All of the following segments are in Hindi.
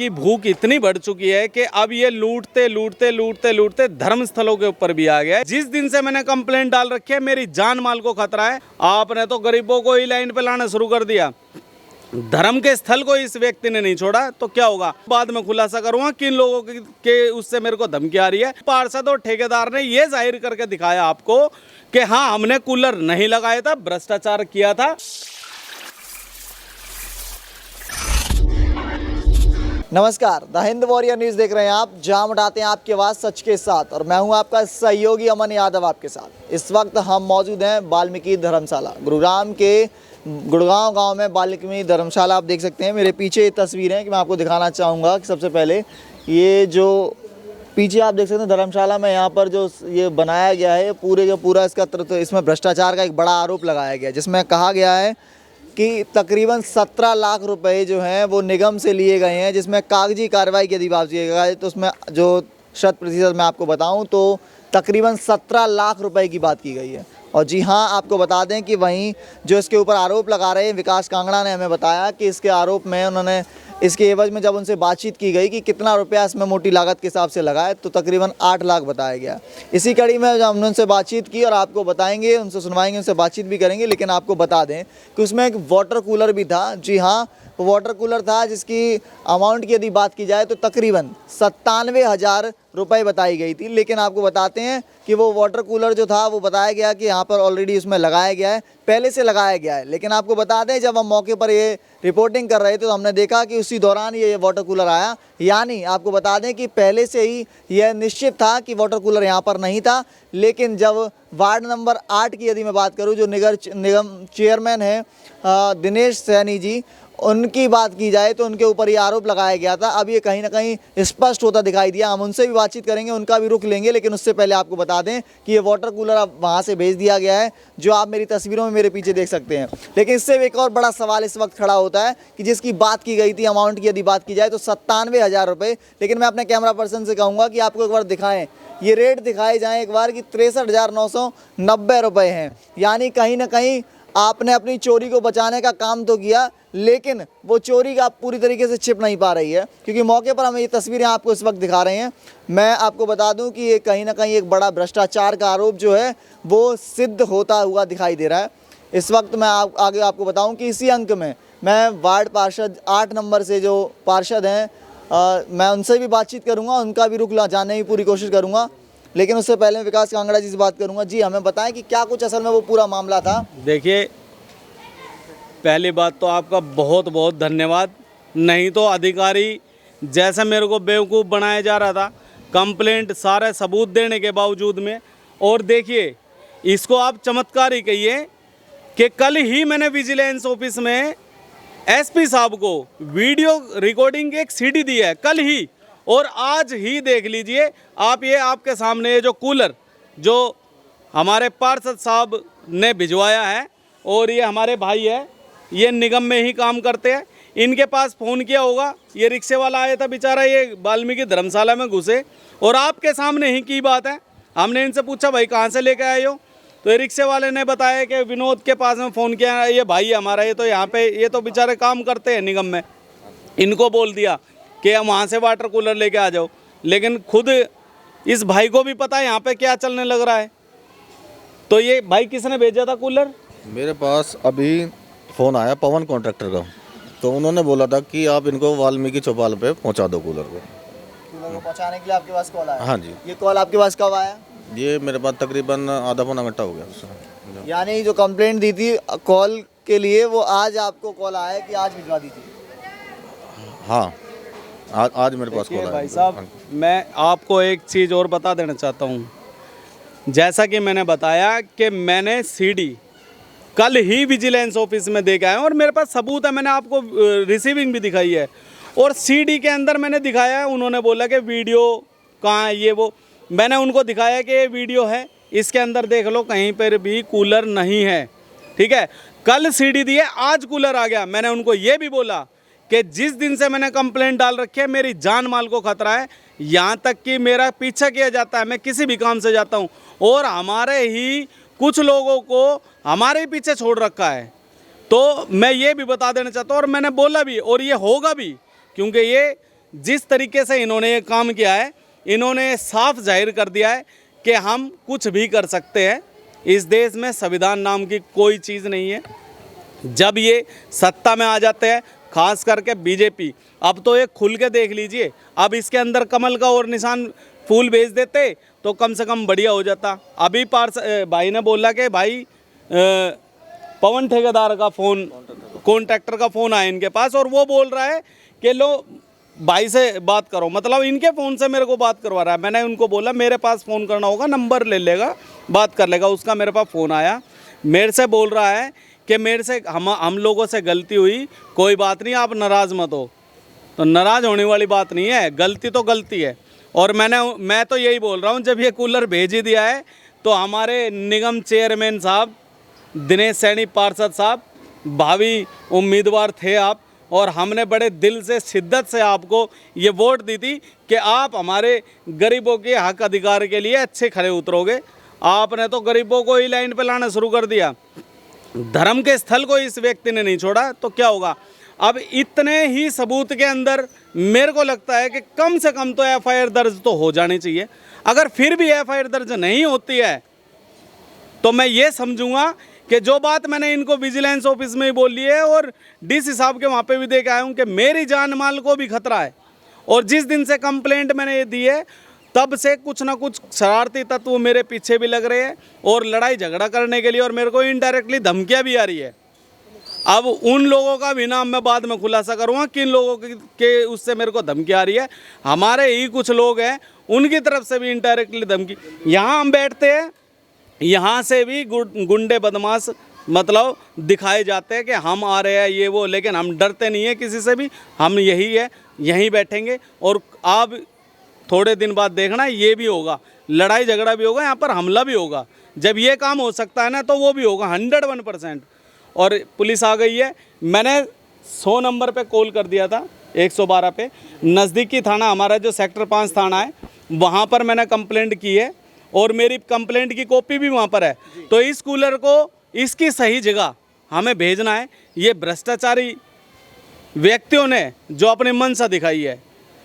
की भूख इतनी बढ़ चुकी है कि अब ये लूटते लूटते लूटते लूटते धर्म स्थलों के ऊपर भी आ गया है। जिस दिन से मैंने कंप्लेंट डाल रखी है मेरी जान माल को खतरा है। आपने तो गरीबों को ही लाइन पे लाना शुरू कर दिया, धर्म के स्थल को इस व्यक्ति ने नहीं छोड़ा, तो क्या होगा बाद में खुलासा करूंगा किन लोगों के उससे मेरे को धमकी आ रही है। पार्षद और ठेकेदार ने ये जाहिर करके दिखाया आपको कि हाँ हमने कूलर नहीं लगाया था, भ्रष्टाचार किया था। नमस्कार, द हिंद वॉरियर न्यूज़ देख रहे हैं आप, जहां उठाते हैं आपकी आवाज़ सच के साथ, और मैं हूं आपका सहयोगी अमन यादव आपके साथ। इस वक्त हम मौजूद हैं वाल्मीकि धर्मशाला, गुरुग्राम के गुड़गांव गांव में वाल्मीकि धर्मशाला आप देख सकते हैं। मेरे पीछे ये तस्वीर है कि मैं आपको दिखाना चाहूँगा कि सबसे पहले ये जो पीछे आप देख सकते हैं धर्मशाला में, यहाँ पर जो ये बनाया गया है पूरे का पूरा इसका तो इसमें भ्रष्टाचार का एक बड़ा आरोप लगाया गया है, जिसमें कहा गया है कि तकरीबन 17 लाख रुपए जो हैं वो निगम से लिए गए हैं, जिसमें कागजी कार्रवाई की यदि बात की जाए तो उसमें जो 100% मैं आपको बताऊं तो तकरीबन 17 लाख रुपए की बात की गई है। और जी हाँ, आपको बता दें कि वहीं जो इसके ऊपर आरोप लगा रहे हैं, विकास कांगड़ा ने हमें बताया कि इसके आरोप में उन्होंने इसके एवज में जब उनसे बातचीत की गई कि कितना रुपया इसमें मोटी लागत के हिसाब से लगा है, तो तकरीबन 8 लाख बताया गया। इसी कड़ी में जब हमने उनसे बातचीत की और आपको बताएंगे, उनसे सुनवाएंगे, उनसे बातचीत भी करेंगे, लेकिन आपको बता दें कि उसमें एक वाटर कूलर भी था। जी हाँ, वाटर कूलर था जिसकी अमाउंट की यदि बात की जाए तो तकरीबन 97,000 रुपये बताई गई थी। लेकिन आपको बताते हैं कि वो वाटर कूलर जो था वो बताया गया कि यहाँ पर ऑलरेडी उसमें लगाया गया है, पहले से लगाया गया है। लेकिन आपको बता दें जब हम मौके पर ये रिपोर्टिंग कर रहे थे तो हमने देखा कि उसी दौरान ये वाटर कूलर आया। यानी आपको बता दें कि पहले से ही यह निश्चित था कि वाटर कूलर यहाँ पर नहीं था। लेकिन जब वार्ड नंबर 8 की यदि मैं बात करूँ, जो निगम चेयरमैन है दिनेश सैनी जी, उनकी बात की जाए तो उनके ऊपर ये आरोप लगाया गया था। अब ये कहीं ना कहीं स्पष्ट होता दिखाई दिया। हम उनसे भी बातचीत करेंगे, उनका भी रुख लेंगे, लेकिन उससे पहले आपको बता दें कि ये वाटर कूलर अब वहाँ से भेज दिया गया है, जो आप मेरी तस्वीरों में मेरे पीछे देख सकते हैं। लेकिन इससे एक और बड़ा सवाल इस वक्त खड़ा होता है कि जिसकी बात की गई थी अमाउंट की यदि बात की जाए तो 97,000 रुपये। लेकिन मैं अपने कैमरा पर्सन से कहूँगा कि आपको एक बार दिखाएँ, ये रेट दिखाए जाएँ एक बार कि 63,990 रुपये हैं। यानी कहीं ना कहीं आपने अपनी चोरी को बचाने का काम तो किया, लेकिन वो चोरी का पूरी तरीके से छिप नहीं पा रही है, क्योंकि मौके पर हमें ये तस्वीरें आपको इस वक्त दिखा रहे हैं। मैं आपको बता दूं कि ये कहीं ना कहीं एक बड़ा भ्रष्टाचार का आरोप जो है वो सिद्ध होता हुआ दिखाई दे रहा है। इस वक्त मैं आगे आपको बताऊं कि इसी अंक में मैं वार्ड पार्षद 8 नंबर से जो पार्षद हैं मैं उनसे भी बातचीत करूँगा, उनका भी रुख जानने की पूरी कोशिश करूँगा। लेकिन उससे पहले मैं विकास कांगड़ा जी से बात करूँगा। जी, हमें बताएं कि क्या कुछ असल में वो पूरा मामला था। देखिए, पहली बात तो आपका बहुत बहुत धन्यवाद। नहीं तो अधिकारी जैसा मेरे को बेवकूफ़ बनाया जा रहा था, कंप्लेंट सारे सबूत देने के बावजूद में। और देखिए, इसको आप चमत्कार ही कहिए कि कल ही मैंने विजिलेंस ऑफिस में एसपी साहब को वीडियो रिकॉर्डिंग एक सीडी दी है, कल ही। और आज ही देख लीजिए आप, ये आपके सामने ये जो कूलर जो हमारे पार्षद साहब ने भिजवाया है, और ये हमारे भाई है, ये निगम में ही काम करते हैं, इनके पास फ़ोन किया होगा। ये रिक्शे वाला आया था बेचारा, ये वाल्मीकि धर्मशाला में घुसे और आपके सामने ही की बात है। हमने इनसे पूछा भाई कहाँ से लेके आए हो, तो ये रिक्शे वाले ने बताया कि विनोद के पास में फ़ोन किया, ये भाई हमारा, ये तो यहाँ पे, ये तो बेचारे काम करते हैं निगम में, इनको बोल दिया कि हम वहाँ से वाटर कूलर लेके आ जाओ। लेकिन खुद इस भाई को भी पता है यहाँ पे क्या चलने लग रहा है। तो ये भाई किसने भेजा था कूलर? मेरे पास अभी फ़ोन आया पवन कॉन्ट्रैक्टर का, तो उन्होंने बोला था कि आप इनको वाल्मीकि चौपाल पे पहुंचा दो कूलर को पहुंचाने के लिए आपके पास कॉल आया? हाँ जी। ये कॉल आपके पास कब आया? ये मेरे पास तकरीबन आधा पौना घंटा हो गया। यानी जो कंप्लेंट दी थी कॉल के लिए, वो आज आपको कॉल आया कि आज भिजवा दी थी? हाँ, आज मेरे पास कॉल आया। भाई साहब, मैं आपको एक चीज़ और बता देना चाहता हूँ। जैसा कि मैंने बताया कि मैंने सीडी कल ही विजिलेंस ऑफिस में दे के आया हूँ, और मेरे पास सबूत है, मैंने आपको रिसीविंग भी दिखाई है, और सीडी के अंदर मैंने दिखाया है। उन्होंने बोला कि वीडियो कहाँ है, ये वो, मैंने उनको दिखाया कि ये वीडियो है, इसके अंदर देख लो, कहीं पर भी कूलर नहीं है। ठीक है, कल सीडी दी है, आज कूलर आ गया। मैंने उनको ये भी बोला कि जिस दिन से मैंने कंप्लेंट डाल रखी है मेरी जान माल को खतरा है, यहाँ तक कि मेरा पीछा किया जाता है, मैं किसी भी काम से जाता हूँ, और हमारे ही कुछ लोगों को हमारे ही पीछे छोड़ रखा है। तो मैं ये भी बता देना चाहता हूँ, और मैंने बोला भी, और ये होगा भी, क्योंकि ये जिस तरीके से इन्होंने ये काम किया है, इन्होंने साफ जाहिर कर दिया है कि हम कुछ भी कर सकते हैं। इस देश में संविधान नाम की कोई चीज़ नहीं है। जब ये सत्ता में आ जाते हैं, खास करके बीजेपी, अब तो ये खुल के देख लीजिए, अब इसके अंदर कमल का और निशान फूल भेज देते तो कम से कम बढ़िया हो जाता। अभी भाई ने बोला कि भाई पवन ठेकेदार का फ़ोन, कॉन्ट्रैक्टर का फ़ोन आया इनके पास और वो बोल रहा है कि लो भाई से बात करो, मतलब इनके फ़ोन से मेरे को बात करवा रहा है। मैंने उनको बोला मेरे पास फ़ोन करना होगा, नंबर ले लेगा, बात कर लेगा। उसका मेरे पास फ़ोन आया, मेरे से बोल रहा है कि मेरे से हम लोगों से गलती हुई, कोई बात नहीं, आप नाराज़ मत हो। तो नाराज़ होने वाली बात नहीं है, गलती तो गलती है। और मैं तो यही बोल रहा हूँ, जब ये कूलर भेज ही दिया है तो हमारे निगम चेयरमैन साहब दिनेश सैनी पार्षद साहब, भावी उम्मीदवार थे आप, और हमने बड़े दिल से शिद्दत से आपको ये वोट दी थी कि आप हमारे गरीबों के हक अधिकार के लिए अच्छे खड़े उतरोगे। आपने तो गरीबों को ही लाइन पे लाना शुरू कर दिया, धर्म के स्थल को इस व्यक्ति ने नहीं छोड़ा, तो क्या होगा। अब इतने ही सबूत के अंदर मेरे को लगता है कि कम से कम तो एफआईआर दर्ज तो हो जानी चाहिए। अगर फिर भी एफआईआर दर्ज नहीं होती है तो मैं ये समझूंगा कि जो बात मैंने इनको विजिलेंस ऑफिस में ही बोल ली है और डीसी साहब के वहाँ पे भी दे के आया हूँ कि मेरी जान माल को भी खतरा है। और जिस दिन से कंप्लेंट मैंने ये दी है तब से कुछ ना कुछ शरारती तत्व मेरे पीछे भी लग रहे हैं और लड़ाई झगड़ा करने के लिए, और मेरे को इनडायरेक्टली धमकियाँ भी आ रही है। अब उन लोगों का भी नाम मैं बाद में खुलासा करूँगा किन लोगों के उससे मेरे को धमकी आ रही है। हमारे ही कुछ लोग हैं, उनकी तरफ से भी इनडायरेक्टली धमकी। यहाँ हम बैठते हैं, यहाँ से भी गुंडे बदमाश मतलब दिखाए जाते हैं कि हम आ रहे हैं ये वो, लेकिन हम डरते नहीं है किसी से भी। हम यही है, यहीं बैठेंगे। और आप थोड़े दिन बाद देखना ये भी होगा, लड़ाई झगड़ा भी होगा, यहाँ पर हमला भी होगा। जब ये काम हो सकता है ना तो वो भी होगा 101%। और पुलिस आ गई है, मैंने 100 नंबर पे कॉल कर दिया था, 112 पे। नज़दीकी थाना हमारा जो सेक्टर 5 थाना है वहाँ पर मैंने कंप्लेंट की है और मेरी कंप्लेंट की कॉपी भी वहाँ पर है। तो इस कूलर को इसकी सही जगह हमें भेजना है। ये भ्रष्टाचारी व्यक्तियों ने जो अपनी मंशा दिखाई है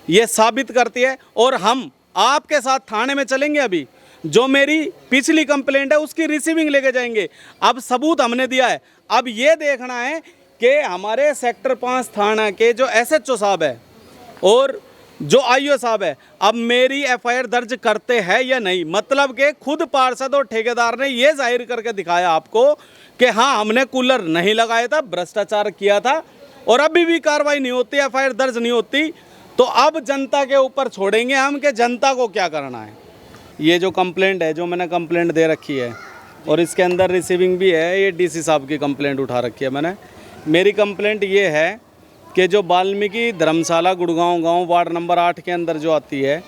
ये साबित करती है। और हम आपके साथ थाने में चलेंगे, अभी जो मेरी पिछली कंप्लेंट है उसकी रिसीविंग लेके जाएंगे। अब सबूत हमने दिया है, अब ये देखना है कि हमारे सेक्टर 5 थाना के जो एसएचओ साहब है और जो आईओ साहब है अब मेरी एफआईआर दर्ज करते हैं या नहीं। मतलब कि खुद पार्षद और ठेकेदार ने ये जाहिर करके दिखाया आपको कि हाँ हमने कूलर नहीं लगाया था, भ्रष्टाचार किया था, और अभी भी कार्रवाई नहीं होती, एफआईआर दर्ज नहीं होती। तो अब जनता के ऊपर छोड़ेंगे हम कि जनता को क्या करना है। ये जो कंप्लेंट है, जो मैंने कंप्लेंट दे रखी है और इसके अंदर रिसीविंग भी है, ये डीसी साहब की कंप्लेंट उठा रखी है मैंने। मेरी कंप्लेंट ये है कि जो वाल्मीकि धर्मशाला गुड़गांव गांव वार्ड नंबर 8 के अंदर जो आती है,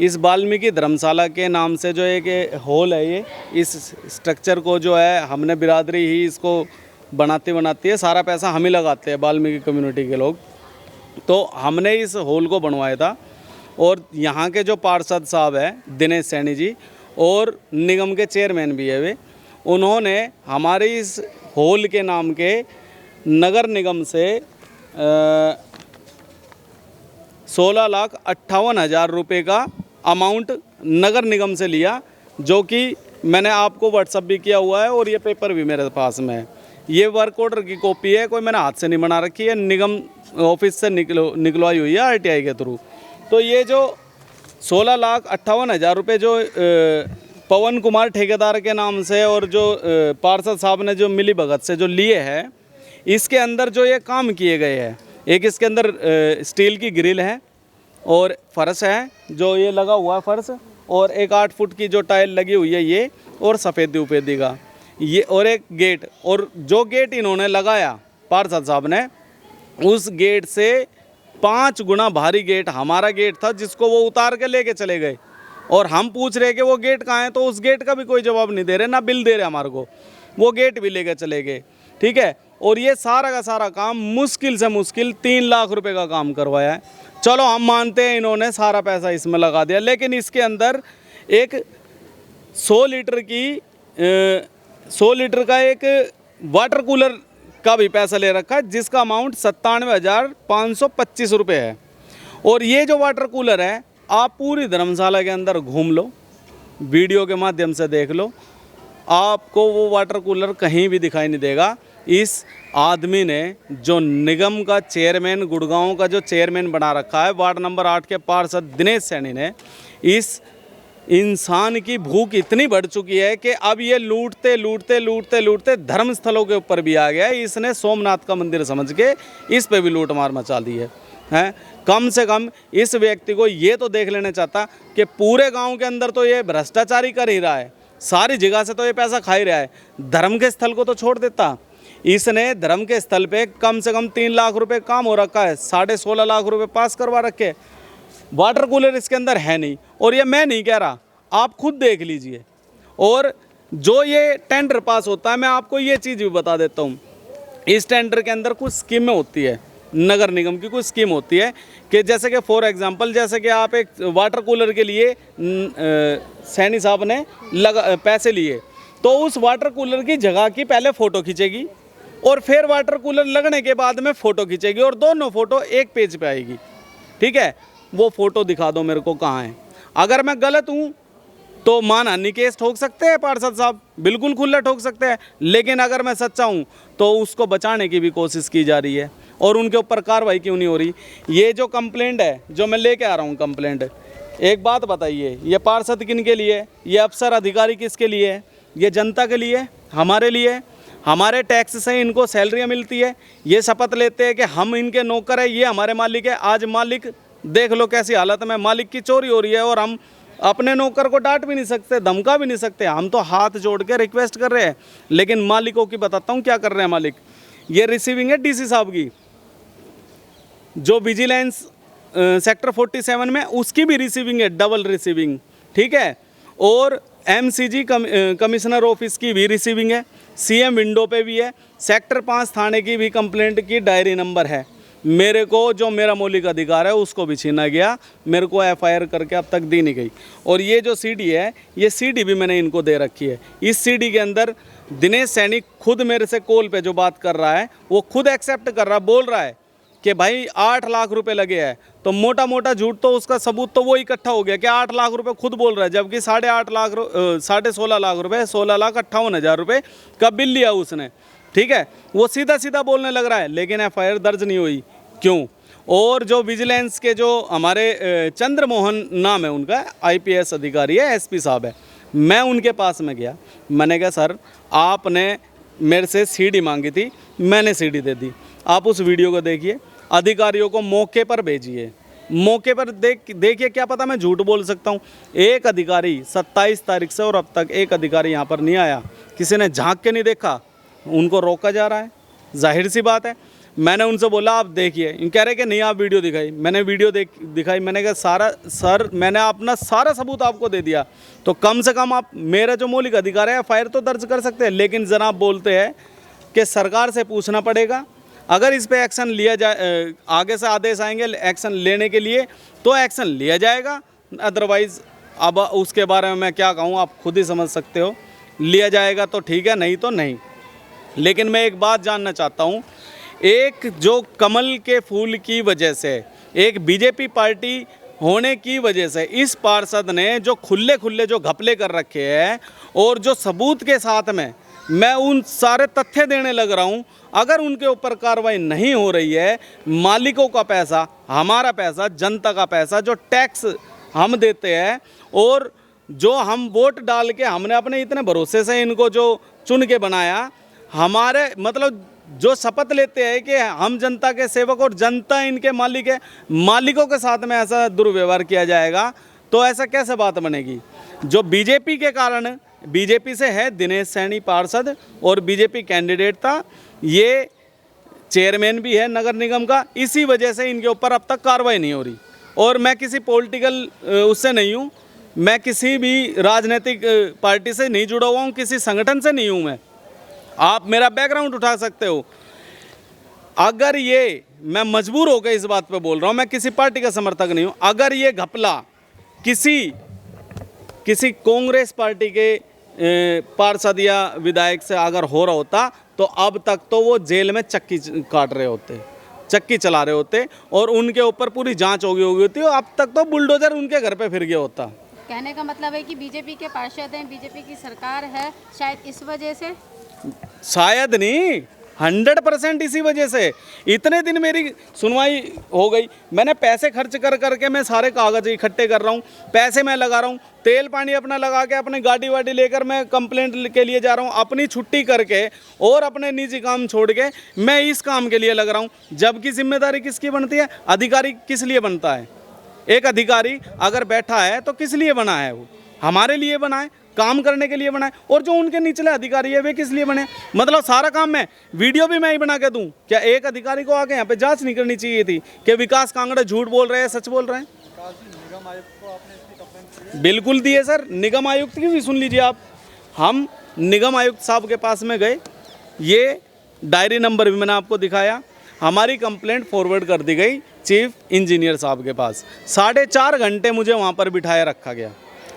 इस वाल्मीकि धर्मशाला के नाम से जो एक हॉल है, ये इस स्ट्रक्चर को जो है हमने बिरादरी ही इसको बनाती है, सारा पैसा हम ही लगाते हैं वाल्मीकि कम्युनिटी के लोग। तो हमने इस हॉल को बनवाया था और यहाँ के जो पार्षद साहब हैं दिनेश सैनी जी और निगम के चेयरमैन भी है वे, उन्होंने हमारे इस हॉल के नाम के नगर निगम से 16,58,000 रुपये का अमाउंट नगर निगम से लिया, जो कि मैंने आपको व्हाट्सअप भी किया हुआ है और ये पेपर भी मेरे पास में है। ये वर्क ऑर्डर की कॉपी है, कोई मैंने हाथ से नहीं बना रखी है, निगम ऑफिस से निकलवाई हुई है आरटीआई के थ्रू। तो ये जो 16,58,000 रुपये जो पवन कुमार ठेकेदार के नाम से और जो पार्षद साहब ने जो मिली भगत से जो लिए हैं, इसके अंदर जो ये काम किए गए हैं, एक इसके अंदर स्टील की ग्रिल है और फर्श है जो ये लगा हुआ है फर्श, और एक 8 फुट की जो टाइल लगी हुई है ये, और सफ़ेदी उफेदी का ये, और एक गेट। और जो गेट इन्होंने लगाया पार्षद साहब ने, उस गेट से 5 गुना भारी गेट हमारा गेट था, जिसको वो उतार के लेके चले गए। और हम पूछ रहे कि वो गेट कहाँ है, तो उस गेट का भी कोई जवाब नहीं दे रहे, ना बिल दे रहे हमारे को, वो गेट भी लेके चले गए। ठीक है। और ये सारा का सारा काम मुश्किल से मुश्किल 3 लाख रुपए का काम करवाया है। चलो हम मानते हैं इन्होंने सारा पैसा इसमें लगा दिया, लेकिन इसके अंदर एक 100 लीटर का एक वाटर कूलर का भी पैसा ले रखा है, जिसका अमाउंट 97,525 रुपये है। और ये जो वाटर कूलर है, आप पूरी धर्मशाला के अंदर घूम लो, वीडियो के माध्यम से देख लो, आपको वो वाटर कूलर कहीं भी दिखाई नहीं देगा। इस आदमी ने जो निगम का चेयरमैन, गुड़गांव का जो चेयरमैन बना रखा है, वार्ड नंबर 8 के पार्षद दिनेश सैनी ने, इस इंसान की भूख इतनी बढ़ चुकी है कि अब ये लूटते लूटते लूटते लूटते धर्म स्थलों के ऊपर भी आ गया है। इसने सोमनाथ का मंदिर समझ के इस पे भी लूट मार मचा दी है। कम से कम इस व्यक्ति को ये तो देख लेना चाहता कि पूरे गांव के अंदर तो ये भ्रष्टाचारी कर ही रहा है, सारी जगह से तो ये पैसा खा ही रहा है, धर्म के स्थल को तो छोड़ देता। इसने धर्म के स्थल पे कम से कम 3 लाख रुपए काम हो रखा है, 16.5 लाख रुपए पास करवा रखे। वाटर कूलर इसके अंदर है नहीं, और ये मैं नहीं कह रहा, आप खुद देख लीजिए। और जो ये टेंडर पास होता है, मैं आपको ये चीज़ भी बता देता हूँ, इस टेंडर के अंदर कुछ स्कीमें होती है, नगर निगम की कुछ स्कीम होती है कि जैसे कि फॉर एग्जांपल, जैसे कि आप एक वाटर कूलर के लिए सैनी साहब ने पैसे लिए, तो उस वाटर कूलर की जगह की पहले फ़ोटो खींचेगी और फिर वाटर कूलर लगने के बाद में फ़ोटो खींचेगी, और दोनों फ़ोटो एक पेज पे आएगी। ठीक है, वो फ़ोटो दिखा दो मेरे को कहाँ है। अगर मैं गलत हूँ तो मानहानि केस ठोक सकते हैं पार्षद साहब, बिल्कुल खुला ठोक सकते हैं, लेकिन अगर मैं सच्चा हूँ तो उसको बचाने की भी कोशिश की जा रही है, और उनके ऊपर कार्रवाई क्यों नहीं हो रही। ये जो कंप्लेंट है, जो मैं लेके आ रहा हूँ कंप्लेंट, एक बात बताइए, ये पार्षद किन के लिए, ये अफसर अधिकारी किसके लिए है? ये जनता के लिए, हमारे लिए। हमारे टैक्स से इनको सैलरियाँ मिलती है, ये शपथ लेते हैं कि हम इनके नौकर हैं, ये हमारे मालिक है। आज मालिक देख लो कैसी हालत में, मालिक की चोरी हो रही है, और हम अपने नौकर को डांट भी नहीं सकते, धमका भी नहीं सकते। हम तो हाथ जोड़ के रिक्वेस्ट कर रहे हैं, लेकिन मालिकों की बताता हूँ क्या कर रहे हैं मालिक। ये रिसीविंग है डीसी साहब की, जो विजिलेंस सेक्टर 47 में, उसकी भी रिसीविंग है, डबल रिसीविंग। ठीक है, और एमसीजी कमिश्नर ऑफिस की भी रिसीविंग है, सीएम विंडो पे भी है, सेक्टर 5 थाने की भी कंप्लेंट की डायरी नंबर है। मेरे को जो मेरा मौलिक अधिकार है उसको भी छीना गया, मेरे को एफआईआर करके अब तक दी नहीं गई। और ये जो सीडी है, ये सीडी भी मैंने इनको दे रखी है। इस सीडी के अंदर दिनेश सैनी खुद मेरे से कॉल पे जो बात कर रहा है, वो खुद एक्सेप्ट कर रहा, बोल रहा है कि भाई 8 लाख रुपए लगे हैं। तो मोटा मोटा झूठ तो उसका सबूत तो वो इकट्ठा हो गया कि 8 लाख रुपए खुद बोल रहा है, जबकि 16.5 लाख रुपए, 16,58,000 रुपए का बिल लिया उसने। ठीक है, वो सीधा सीधा बोलने लग रहा है, लेकिन एफआईआर दर्ज नहीं हुई। क्यों? और जो विजिलेंस के जो हमारे चंद्रमोहन नाम है उनका, आईपीएस अधिकारी है, एसपी साहब है, मैं उनके पास में गया, मैंने कहा सर आपने मेरे से सीडी मांगी थी, मैंने सीडी दे दी, आप उस वीडियो को देखिए, अधिकारियों को मौके पर भेजिए, मौके पर देखिए, क्या पता मैं झूठ बोल सकता हूँ। एक अधिकारी 27 तारीख से और अब तक एक अधिकारी यहाँ पर नहीं आया, किसी ने झांक के नहीं देखा, उनको रोका जा रहा है, जाहिर सी बात है। मैंने उनसे बोला आप देखिए, कह रहे कि नहीं आप वीडियो दिखाई, मैंने वीडियो दिखाई, मैंने कहा सारा सर मैंने अपना सारा सबूत आपको दे दिया, तो कम से कम आप मेरा जो मौलिक अधिकार है एफआईआर तो दर्ज कर सकते हैं। लेकिन जनाब बोलते हैं कि सरकार से पूछना पड़ेगा, अगर इस पे एक्शन लिया जाए, आगे से आदेश आएंगे एक्शन लेने के लिए तो एक्शन लिया जाएगा, अदरवाइज़ अब उसके बारे में मैं क्या कहूँ, आप खुद ही समझ सकते हो। लिया जाएगा तो ठीक है, नहीं तो नहीं। लेकिन मैं एक बात जानना चाहता हूँ, एक जो कमल के फूल की वजह से, एक बीजेपी पार्टी होने की वजह से इस पार्षद ने जो खुले जो घपले कर रखे हैं, और जो सबूत के साथ में मैं उन सारे तथ्य देने लग रहा हूं, अगर उनके ऊपर कार्रवाई नहीं हो रही है, मालिकों का पैसा, हमारा पैसा, जनता का पैसा, जो टैक्स हम देते हैं, और जो हम वोट डाल के हमने अपने इतने भरोसे से इनको जो चुन के बनाया, हमारे मतलब जो शपथ लेते हैं कि हम जनता के सेवक और जनता इनके मालिक है, मालिकों के साथ में ऐसा दुर्व्यवहार किया जाएगा तो ऐसा कैसे बात बनेगी। जो बीजेपी के कारण, बीजेपी से है दिनेश सैनी पार्षद और बीजेपी कैंडिडेट था, ये चेयरमैन भी है नगर निगम का, इसी वजह से इनके ऊपर अब तक कार्रवाई नहीं हो रही। और मैं किसी पॉलिटिकल उससे नहीं हूँ, मैं किसी भी राजनीतिक पार्टी से नहीं जुड़ा हुआ हूँ, किसी संगठन से नहीं हूँ मैं, आप मेरा बैकग्राउंड उठा सकते हो। अगर ये, मैं मजबूर होकर इस बात पे बोल रहा हूँ, मैं किसी पार्टी का समर्थक नहीं हूँ, अगर ये घपला किसी कांग्रेस पार्टी के पार्षद या विधायक से अगर हो रहा होता तो अब तक तो वो जेल में चक्की काट रहे होते। चक्की चला रहे होते और उनके ऊपर पूरी जांच होगी होती और अब तक तो बुलडोजर उनके घर पे फिर गया होता। कहने का मतलब है कि बीजेपी के पार्षद हैं, बीजेपी की सरकार है, शायद इस वजह से। शायद नहीं, 100% इसी वजह से इतने दिन मेरी सुनवाई हो गई। मैंने पैसे खर्च कर करके मैं सारे कागज इकट्ठे कर रहा हूँ, पैसे मैं लगा रहा हूँ, तेल पानी अपना लगा के अपनी गाड़ी वाड़ी लेकर मैं कंप्लेंट के लिए जा रहा हूँ, अपनी छुट्टी करके और अपने निजी काम छोड़ के मैं इस काम के लिए लग रहा हूँ। जबकि जिम्मेदारी किसकी बनती है? अधिकारी किस लिए बनता है? एक अधिकारी अगर बैठा है तो किस लिए बना है? वो हमारे लिए बना है, काम करने के लिए बना है। और जो उनके निचले अधिकारी है वे किस लिए बने? मतलब सारा काम मैं, वीडियो भी मैं ही बना के दूं क्या? एक अधिकारी को आके यहाँ पे जांच नहीं करनी चाहिए थी कि विकास कांगड़ा झूठ बोल रहे हैं सच बोल रहे हैं? निगम आयुक्त को आपने इसकी कंप्लेंट बिल्कुल दिए सर। निगम आयुक्त की भी सुन लीजिए आप। हम निगम आयुक्त साहब के पास में गए, ये डायरी नंबर भी मैंने आपको दिखाया। हमारी कंप्लेंट फॉरवर्ड कर दी गई चीफ इंजीनियर साहब के पास। 4.5 घंटे मुझे वहाँ पर बिठाया रखा गया,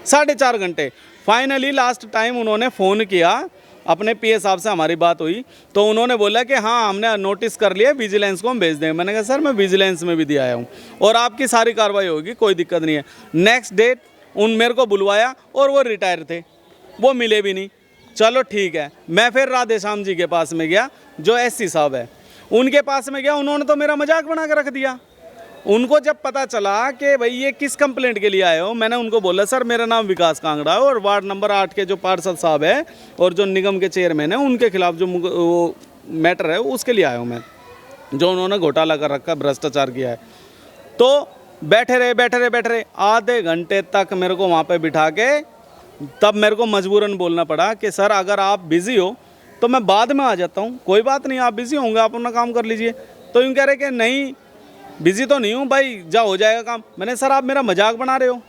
4.5 घंटे। फाइनली लास्ट टाइम उन्होंने फ़ोन किया, अपने पीए साहब से हमारी बात हुई तो उन्होंने बोला कि हाँ हमने नोटिस कर लिया, विजिलेंस को हम भेज देंगे। मैंने कहा सर मैं विजिलेंस में भी दिया आया हूँ और आपकी सारी कार्रवाई होगी, कोई दिक्कत नहीं है। नेक्स्ट डेट उन मेरे को बुलवाया और वो रिटायर थे, वो मिले भी नहीं। चलो ठीक है, मैं फिर राधेश्याम जी के पास में गया जो एससी साहब है, उनके पास में गया। उन्होंने तो मेरा मजाक बना के रख दिया। उनको जब पता चला कि भाई ये किस कंप्लेंट के लिए आए हो, मैंने उनको बोला सर मेरा नाम विकास कांगड़ा है और वार्ड नंबर 8 के जो पार्षद साहब है और जो निगम के चेयरमैन है उनके खिलाफ जो वो मैटर है उसके लिए आया हूँ मैं, जो उन्होंने घोटाला कर रखा, भ्रष्टाचार किया है। तो बैठे रहे आधे घंटे तक मेरे को वहाँ पर बिठा के, तब मेरे को मजबूरन बोलना पड़ा कि सर अगर आप बिज़ी हो तो मैं बाद में आ जाता हूँ, कोई बात नहीं, आप बिज़ी होंगे, आप अपना काम कर लीजिए। तो यूँ कह रहे कि नहीं बिज़ी तो नहीं हूँ भाई, जा हो जाएगा काम। मैंने सर आप मेरा मजाक बना रहे हो,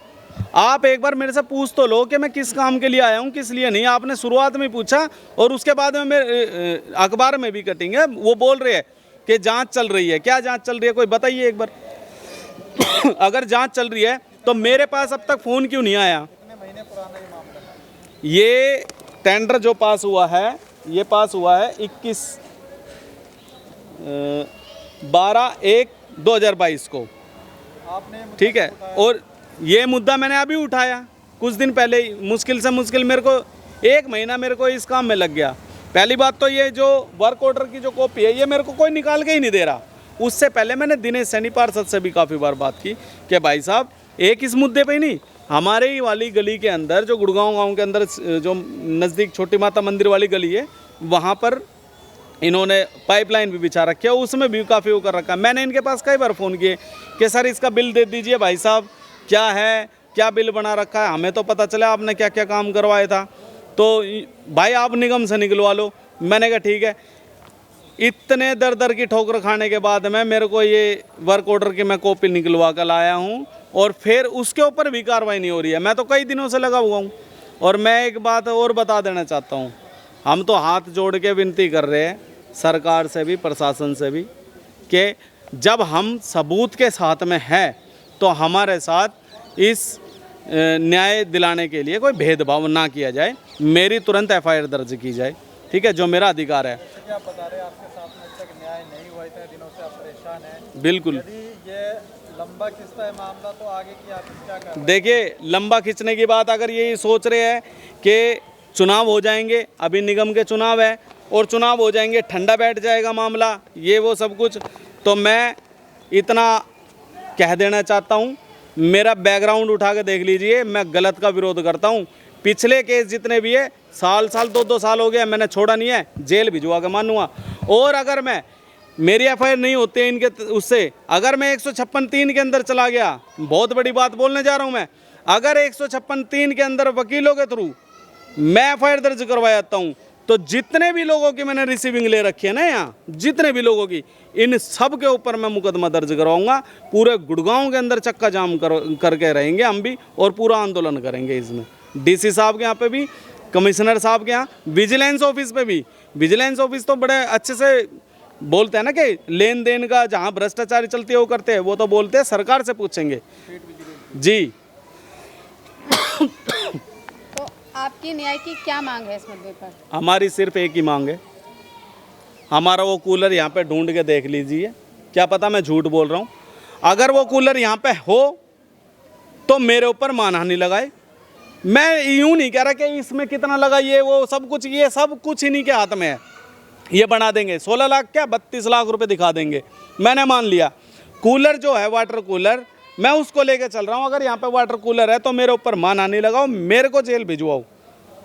आप एक बार मेरे से पूछ तो लो कि मैं किस काम के लिए आया हूँ किस लिए नहीं। आपने शुरुआत में पूछा और उसके बाद में मेरे अखबार में भी कटिंग है, वो बोल रहे हैं कि जांच चल रही है। क्या जांच चल रही है, कोई बताइए एक बार। अगर जांच चल रही है तो मेरे पास अब तक फ़ोन क्यों नहीं आया? कितने महीने पुराना ये मामला है? ये टेंडर जो पास हुआ है, ये पास हुआ है 12/1/2022 को, आपने ठीक है। और ये मुद्दा मैंने अभी उठाया कुछ दिन पहले ही, मुश्किल से मुश्किल मेरे को 1 महीना मेरे को इस काम में लग गया। पहली बात तो ये जो वर्क ऑर्डर की जो कॉपी है ये मेरे को कोई निकाल के ही नहीं दे रहा। उससे पहले मैंने दिनेश सैनी पार्षद से भी काफ़ी बार बात की कि भाई साहब एक इस मुद्दे पे ही नहीं, हमारे ही वाली गली के अंदर जो गुड़गांव गांव के अंदर जो नज़दीक छोटी माता मंदिर वाली गली है वहाँ पर इन्होंने पाइपलाइन भी बिछा रखी है, उसमें भी काफ़ी वो कर रखा है। मैंने इनके पास कई बार फ़ोन किए कि सर इसका बिल दे दीजिए भाई साहब, क्या है, क्या बिल बना रखा है, हमें तो पता चला आपने क्या क्या काम करवाया था, तो भाई आप निगम से निकलवा लो। मैंने कहा ठीक है। इतने दर की ठोकर खाने के बाद में मेरे को ये वर्क ऑर्डर की मैं कॉपी निकलवा कर लाया हूँ और फिर उसके ऊपर भी कार्रवाई नहीं हो रही है। मैं तो कई दिनों से लगा हुआ हूँ। और मैं एक बात और बता देना चाहता हूँ, हम तो हाथ जोड़ के विनती कर रहे हैं सरकार से भी प्रशासन से भी कि जब हम सबूत के साथ में हैं तो हमारे साथ इस न्याय दिलाने के लिए कोई भेदभाव ना किया जाए, मेरी तुरंत एफआईआर दर्ज की जाए, ठीक है, जो मेरा अधिकार है। क्या आप बता रहे हैं आपके साथ में अब तक न्याय नहीं हुआ, इतने दिनों से आप परेशान हैं। बिल्कुल। यदि ये लंबा खिंचता है मामला तो आगे की आप क्या कर रहे हैं? देखिए लंबा खींचने की बात अगर यही सोच रहे हैं कि चुनाव हो जाएंगे, अभी निगम के चुनाव है और चुनाव हो जाएंगे ठंडा बैठ जाएगा मामला, ये वो सब कुछ, तो मैं इतना कह देना चाहता हूँ, मेरा बैकग्राउंड उठा के देख लीजिए, मैं गलत का विरोध करता हूँ। पिछले केस जितने भी है साल 2 साल हो गया, मैंने छोड़ा नहीं है, जेल भिजवा के मानूंगा। और अगर मैं मेरी एफआईआर नहीं होती है इनके उससे, अगर मैं 156(3) के अंदर चला गया, बहुत बड़ी बात बोलने जा रहा हूँ मैं, अगर 156(3) के अंदर वकीलों के थ्रू मैं एफआईआर दर्ज करवा जाता हूँ तो जितने भी लोगों की मैंने रिसीविंग ले रखी है ना यहाँ, जितने भी लोगों की, इन सब के ऊपर मैं मुकदमा दर्ज करवाऊंगा। पूरे गुड़गांव के अंदर चक्का जाम करके रहेंगे हम भी और पूरा आंदोलन करेंगे इसमें। डीसी साहब के यहाँ पे भी, कमिश्नर साहब के यहाँ, विजिलेंस ऑफिस पे भी। विजिलेंस ऑफिस तो बड़े अच्छे से बोलते हैं ना कि लेन देन का जहाँ भ्रष्टाचारी चलती है वो करते हैं, वो तो बोलते हैं सरकार से पूछेंगे जी। तो आपकी न्याय की क्या मांग है इस मुद्दे पर? हमारी सिर्फ एक ही मांग है, हमारा वो कूलर यहाँ पे ढूंढ के देख लीजिए, क्या पता मैं झूठ बोल रहा हूँ। अगर वो कूलर यहाँ पे हो तो मेरे ऊपर मानहानि लगाए। मैं यूँ नहीं कह रहा कि इसमें कितना लगा, ये वो सब कुछ, ये सब कुछ इन्हीं के हाथ में है। ये बना देंगे 16 लाख क्या 32 लाख रुपए दिखा देंगे। मैंने मान लिया कूलर जो है वाटर कूलर, मैं उसको लेके चल रहा हूँ। अगर यहाँ पे वाटर कूलर है तो मेरे ऊपर मानहानि लगाओ, मेरे को जेल भिजवाओ,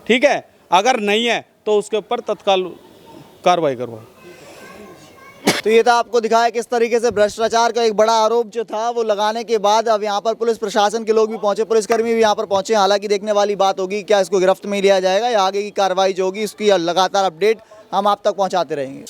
ठीक है। अगर नहीं है तो उसके ऊपर तत्काल कार्रवाई करवाओ। तो ये था आपको दिखाया किस तरीके से भ्रष्टाचार का एक बड़ा आरोप जो था वो लगाने के बाद अब यहाँ पर पुलिस प्रशासन के लोग भी पहुंचे, पुलिसकर्मी भी यहाँ पर पहुंचे। हालांकि देखने वाली बात होगी क्या इसको गिरफ्त में लिया जाएगा या आगे की कार्रवाई जो होगी इसकी लगातार अपडेट हम आप तक पहुंचाते रहेंगे।